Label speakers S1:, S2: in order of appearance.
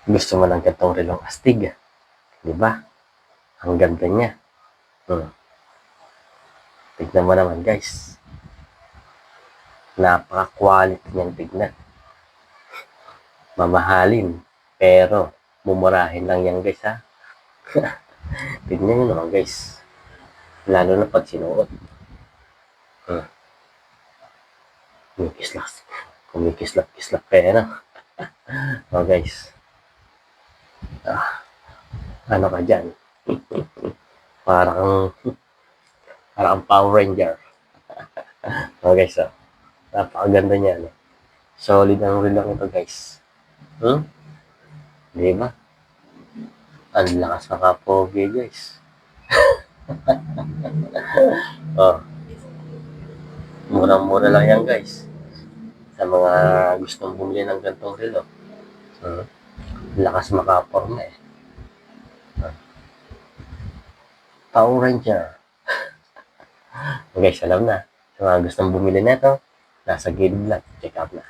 S1: Gusto mo ng gantong relong astig, di ba? Ang ganda niya. Tignan mo naman, guys. Napaka-quality niyang tignan. Mamahalin, pero mumurahin lang yan, guys, ha? Tignan nyo naman, guys. Lalo na pag sinuot. Kumikislap-kislap kaya na. Guys. Ano ka dyan? Parang Power Ranger. Guys, napakaganda niya. No? Solid ang relo ito, guys. Di ba? Ang lakas nakapogi, guys. Murang-mura lang yan, guys. Sa mga gustong bumili ng gantong relo. Lakas makaporma eh. Power Ranger. Guys, alam na. Sa mga gustong bumili nito, nasa gilid lang. Check out na.